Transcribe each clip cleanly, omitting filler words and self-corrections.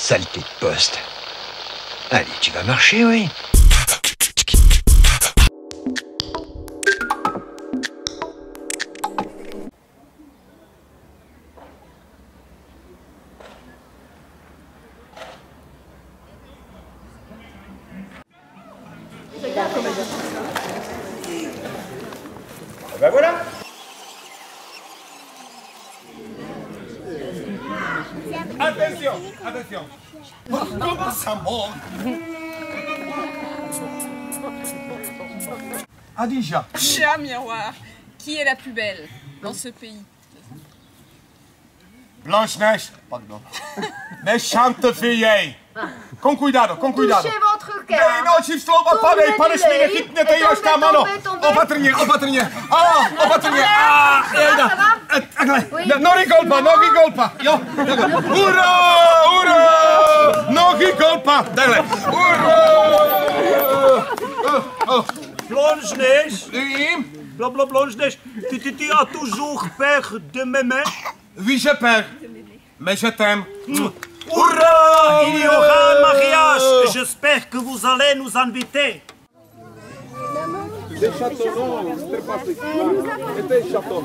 Saleté de poste. Allez, tu vas marcher, oui. Ben voilà. Attention, attention. Comment ça monte? Adija. Cher miroir, qui est la plus belle dans ce pays? Blanche-Neige. Pardon. Méchante fille. Con cuidado, con cuidado. Touchez votre cœur. Non, ci slova padej, padeš mi nechytne io sta mano. Opatrně, opatrně. On va tenir. Jejda. No rigolpa, no rigolpa. Jo. Ura, ura. No rigolpa. Takhle. Ura. Blanche-Neige, Oui. Blanche-Neige, tu as toujours peur de m'aimer? Oui, je perds. Mais je t'aime. Hurrah! Il y aura un mariage. J'espère que vous allez nous inviter. Les châteaux, non, c'était pas c'était le château.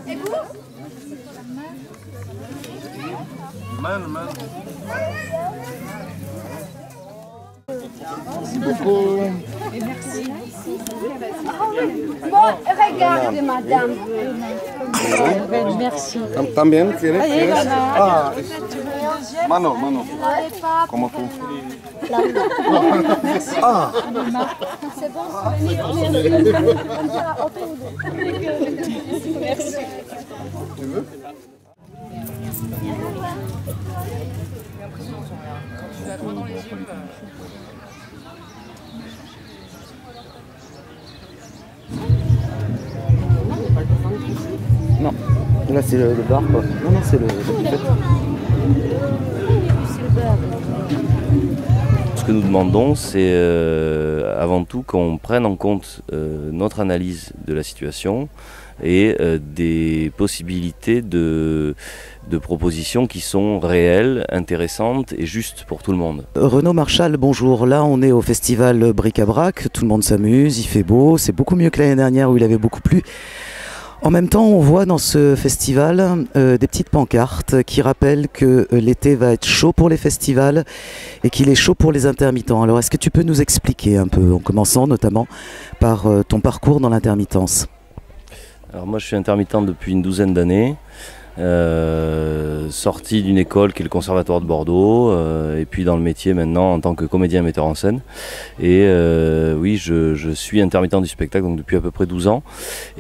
Et vous? Man. Merci beaucoup. Et merci. Bon, regardez, madame. Merci. También, ¿quieres? Ah, mano. Como tú. Merci. Ah. C'est bon, souvenir. Comme ça, autour de. Merci. Tu veux? Tu as droit dans les yeux. Non, là c'est le bar quoi. Non, c'est le buffet. Ce que nous demandons, c'est avant tout qu'on prenne en compte notre analyse de la situation et des possibilités de propositions qui sont réelles, intéressantes et justes pour tout le monde. Renaud Marchal, bonjour. Là on est au festival Bric-à-Brac, tout le monde s'amuse, il fait beau, c'est beaucoup mieux que l'année dernière où il avait beaucoup plu. En même temps, on voit dans ce festival des petites pancartes qui rappellent que l'été va être chaud pour les festivals et qu'il est chaud pour les intermittents. Alors, est-ce que tu peux nous expliquer un peu, en commençant notamment par ton parcours dans l'intermittence? Alors moi, je suis intermittent depuis une douzaine d'années. Sorti d'une école qui est le Conservatoire de Bordeaux et puis dans le métier maintenant en tant que comédien et metteur en scène et oui je suis intermittent du spectacle donc depuis à peu près 12 ans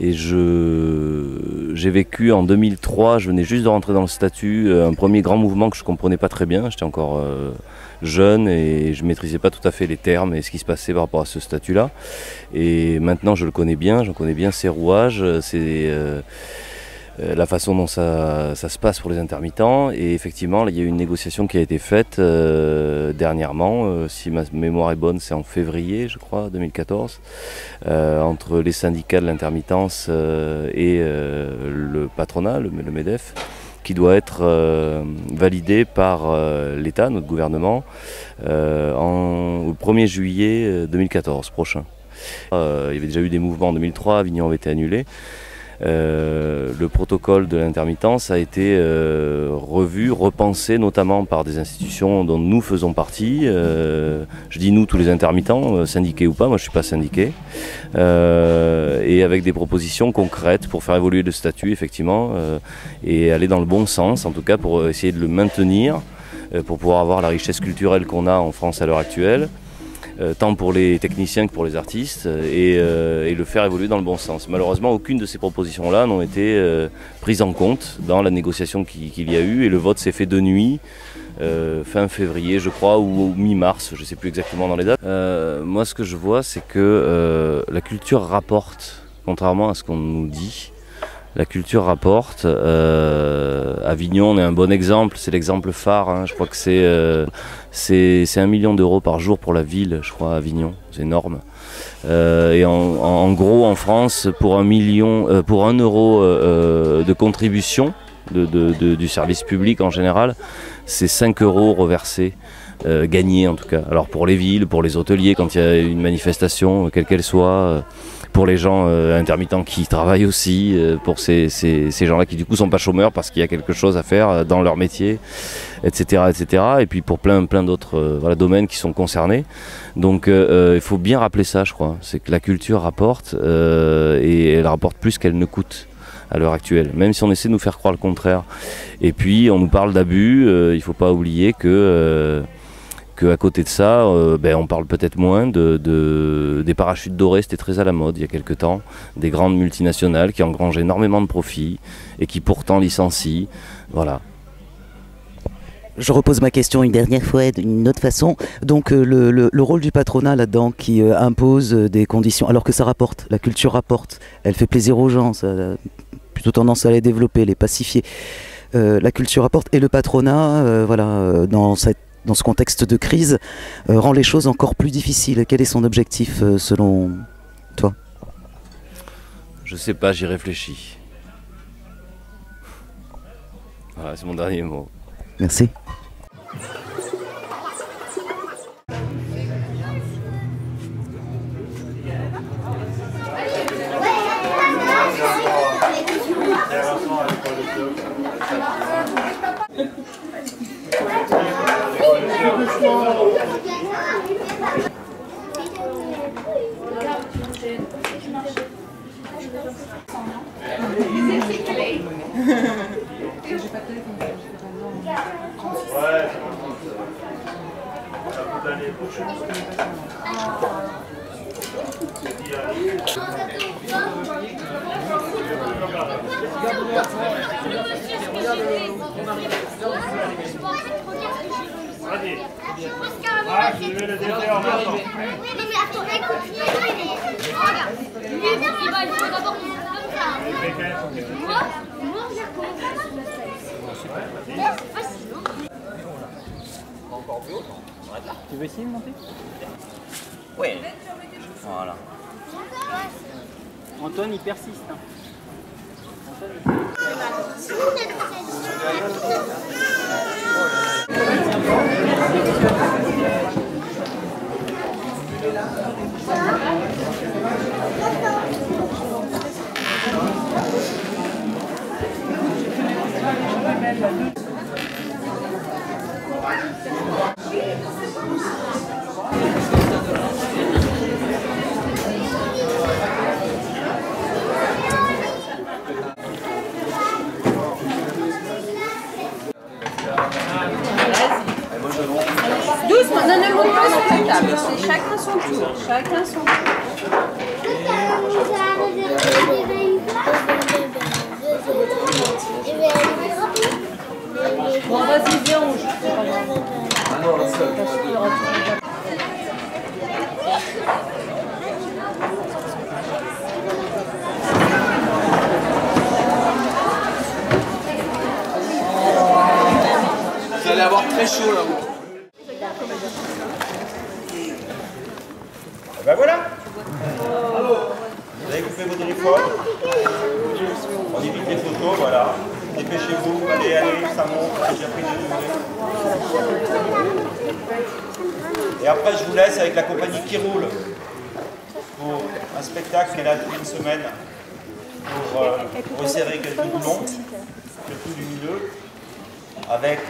et j'ai vécu en 2003, je venais juste de rentrer dans le statut, un premier grand mouvement que je comprenais pas très bien, j'étais encore jeune et je maîtrisais pas tout à fait les termes et ce qui se passait par rapport à ce statut là et maintenant je le connais bien, j'en connais bien ses rouages, la façon dont ça se passe pour les intermittents et effectivement là, il y a eu une négociation qui a été faite dernièrement, si ma mémoire est bonne c'est en février je crois 2014 entre les syndicats de l'intermittence et le patronat, le MEDEF qui doit être validé par l'État, notre gouvernement au 1er juillet 2014 prochain. Il y avait déjà eu des mouvements en 2003, Avignon avait été annulé. Le protocole de l'intermittence a été revu, repensé notamment par des institutions dont nous faisons partie. Je dis nous, tous les intermittents, syndiqués ou pas, moi je ne suis pas syndiqué. Et avec des propositions concrètes pour faire évoluer le statut effectivement et aller dans le bon sens en tout cas pour essayer de le maintenir, pour pouvoir avoir la richesse culturelle qu'on a en France à l'heure actuelle. Tant pour les techniciens que pour les artistes, et le faire évoluer dans le bon sens. Malheureusement, aucune de ces propositions-là n'ont été prises en compte dans la négociation qu'il y a eu, et le vote s'est fait de nuit, fin février je crois, ou mi-mars, je ne sais plus exactement dans les dates. Moi ce que je vois c'est que la culture rapporte, contrairement à ce qu'on nous dit. La culture rapporte. Avignon, on est un bon exemple, c'est l'exemple phare. Hein. Je crois que c'est 1 million d'euros par jour pour la ville, je crois, Avignon. C'est énorme. Et en gros, en France, pour 1 euro de contribution du service public en général, c'est 5 euros reversés, gagnés en tout cas. Alors pour les villes, pour les hôteliers, quand il y a une manifestation, quelle qu'elle soit, pour les gens intermittents qui travaillent aussi, pour ces gens-là qui du coup sont pas chômeurs parce qu'il y a quelque chose à faire dans leur métier, etc. etc. Et puis pour plein d'autres domaines qui sont concernés. Donc il faut bien rappeler ça, je crois. C'est que la culture rapporte et elle rapporte plus qu'elle ne coûte à l'heure actuelle, même si on essaie de nous faire croire le contraire. Et puis on nous parle d'abus, il ne faut pas oublier que à côté de ça, on parle peut-être moins des parachutes dorés, c'était très à la mode il y a quelques temps, des grandes multinationales qui engrangent énormément de profits et qui pourtant licencient. Voilà. Je repose ma question une dernière fois d'une autre façon. Donc le rôle du patronat là-dedans qui impose des conditions, alors que ça rapporte, la culture rapporte, elle fait plaisir aux gens, ça a plutôt tendance à les développer, les pacifier. La culture rapporte et le patronat, dans ce contexte de crise, rend les choses encore plus difficiles. Quel est son objectif selon toi? Je sais pas, j'y réfléchis. Voilà, c'est mon dernier mot. Merci. Ah, je vais le défaire en même temps. Oui, mais attends, écoute, regarde. Il faut d'abord comme ça. Moi, regarde comment ça va. C'est facile, non? Encore plus haut. Tu veux essayer de monter? Oui. Voilà. Antoine, il persiste. Hein. Doucement, ne monte pas sur la table, c'est chacun son tour, chacun son tour. Bon, vas-y, viens, on joue. Vous allez avoir très chaud là. Ben voilà. Vous avez coupé vos téléphones. On évite les photos, voilà. Dépêchez-vous, allez, ça monte, j'ai déjà pris 2 minutes. Et après, je vous laisse avec la compagnie qui roule pour un spectacle qui est là depuis une semaine pour resserrer quelques boulons, quelques lumineux, avec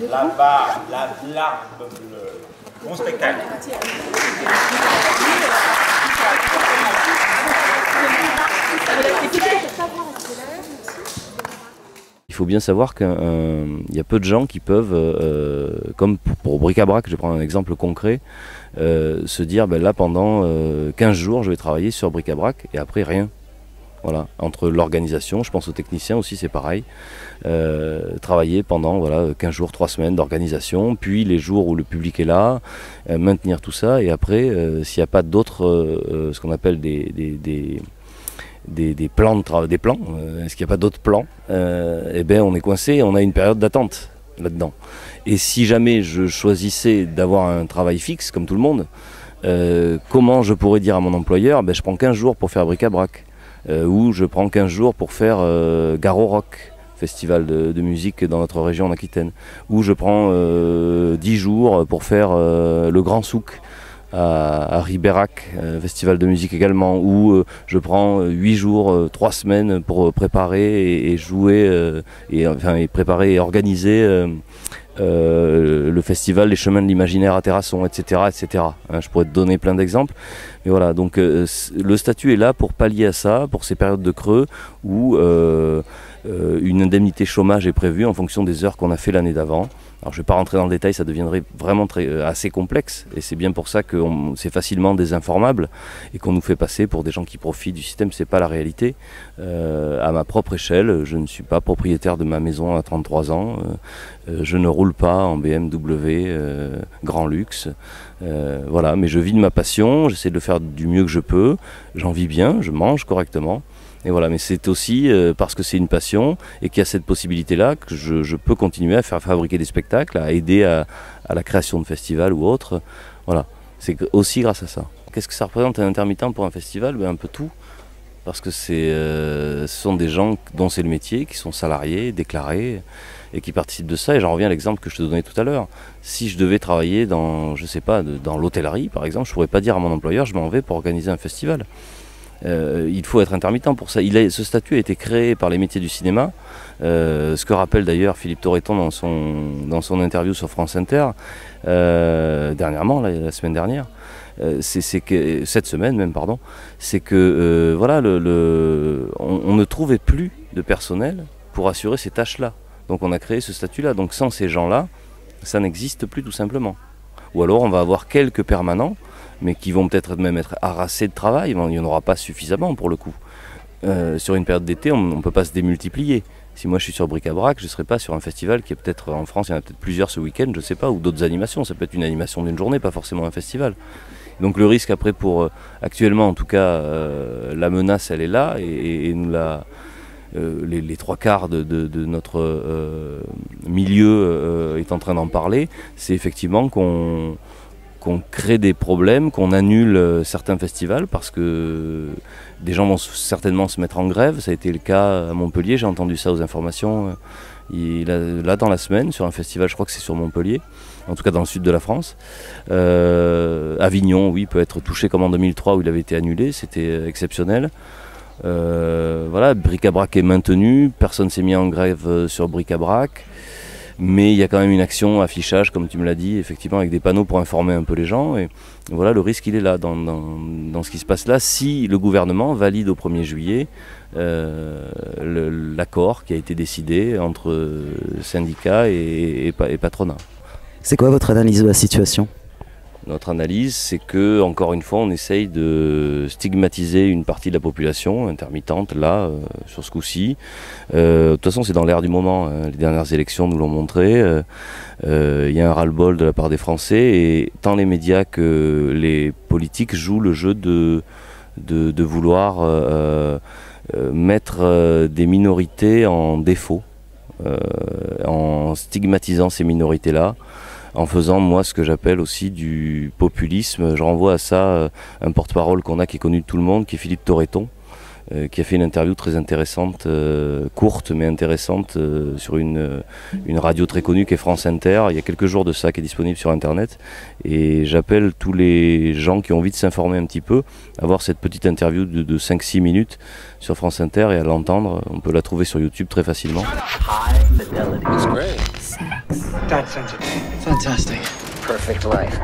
la barbe, la larbe bleue. Bon spectacle. Il faut bien savoir qu'il y a peu de gens qui peuvent, comme pour Bric-à-Brac, je vais prendre un exemple concret, se dire ben là pendant 15 jours je vais travailler sur Bric-à-Brac et après rien. Voilà, entre l'organisation, je pense aux techniciens aussi c'est pareil, travailler pendant 15 jours, 3 semaines d'organisation, puis les jours où le public est là, maintenir tout ça et après s'il n'y a pas d'autres, ce qu'on appelle des plans, est-ce qu'il n'y a pas d'autres plans, eh ben on est coincé, on a une période d'attente là-dedans. Et si jamais je choisissais d'avoir un travail fixe, comme tout le monde, comment je pourrais dire à mon employeur, je prends 15 jours pour faire bric-à-brac, ou je prends 15 jours pour faire Garo Rock, festival de musique dans notre région en Aquitaine, ou je prends 10 jours pour faire le Grand Souk à Ribérac, festival de musique également, où je prends 8 jours, 3 semaines pour préparer et jouer, et préparer et organiser le festival Les Chemins de l'Imaginaire à Terrasson, etc. etc. Je pourrais te donner plein d'exemples. Mais voilà, donc le statut est là pour pallier à ça, pour ces périodes de creux où une indemnité chômage est prévue en fonction des heures qu'on a fait l'année d'avant. Alors je ne vais pas rentrer dans le détail, ça deviendrait vraiment assez complexe, et c'est bien pour ça que c'est facilement désinformable et qu'on nous fait passer pour des gens qui profitent du système. C'est pas la réalité. À ma propre échelle, je ne suis pas propriétaire de ma maison à 33 ans, je ne roule pas en BMW grand luxe, voilà, mais je vis de ma passion, j'essaie de le faire du mieux que je peux, j'en vis bien, je mange correctement. Et voilà, mais c'est aussi parce que c'est une passion et qu'il y a cette possibilité-là que je peux continuer à faire fabriquer des spectacles, à aider à la création de festivals ou autres. Voilà, c'est aussi grâce à ça. Qu'est-ce que ça représente un intermittent pour un festival? Un peu tout. Parce que ce sont des gens dont c'est le métier, qui sont salariés, déclarés, et qui participent de ça. Et j'en reviens à l'exemple que je te donnais tout à l'heure. Si je devais travailler dans, je sais pas, dans l'hôtellerie par exemple, je ne pourrais pas dire à mon employeur je m'en vais pour organiser un festival. Il faut être intermittent pour ça. Ce statut a été créé par les métiers du cinéma, ce que rappelle d'ailleurs Philippe Torreton dans son interview sur France Inter, dernièrement, la semaine dernière, cette semaine même, pardon, c'est que voilà, on ne trouvait plus de personnel pour assurer ces tâches-là. Donc on a créé ce statut-là. Donc sans ces gens-là, ça n'existe plus tout simplement. Ou alors on va avoir quelques permanents, mais qui vont peut-être même être harassés de travail, il n'y en aura pas suffisamment pour le coup. Sur une période d'été, on ne peut pas se démultiplier. Si moi je suis sur bric-à-brac, je ne serai pas sur un festival qui est peut-être en France, il y en a peut-être plusieurs ce week-end, je ne sais pas, ou d'autres animations, ça peut être une animation d'une journée, pas forcément un festival. Donc le risque après actuellement en tout cas, la menace elle est là, et nous les 3/4 de notre milieu est en train d'en parler, c'est effectivement qu'on crée des problèmes, qu'on annule certains festivals parce que des gens vont certainement se mettre en grève. Ça a été le cas à Montpellier, j'ai entendu ça aux informations là dans la semaine sur un festival, je crois que c'est sur Montpellier, en tout cas dans le sud de la France. Avignon, oui, peut être touché comme en 2003 où il avait été annulé, c'était exceptionnel. Voilà, bric-à-brac est maintenu, personne ne s'est mis en grève sur bric-à-brac. Mais il y a quand même une action affichage, comme tu me l'as dit, effectivement, avec des panneaux pour informer un peu les gens. Et voilà, le risque, il est là, dans ce qui se passe là, si le gouvernement valide au 1er juillet l'accord qui a été décidé entre syndicats et patronat. C'est quoi votre analyse de la situation ? Notre analyse, c'est que, encore une fois, on essaye de stigmatiser une partie de la population intermittente, là, sur ce coup-ci. De toute façon, c'est dans l'air du moment. Les dernières élections nous l'ont montré. Il y a un ras-le-bol de la part des Français, et tant les médias que les politiques jouent le jeu de vouloir mettre des minorités en défaut, en stigmatisant ces minorités-là, en faisant, moi, ce que j'appelle aussi du populisme. Je renvoie à ça un porte-parole qu'on a qui est connu de tout le monde, qui est Philippe Torreton, qui a fait une interview très intéressante, courte mais intéressante, sur une radio très connue qui est France Inter, il y a quelques jours de ça, qui est disponible sur Internet. Et j'appelle tous les gens qui ont envie de s'informer un petit peu à voir cette petite interview de 5-6 minutes sur France Inter et à l'entendre. On peut la trouver sur YouTube très facilement. It's great. That sounds fantastic. Perfect life.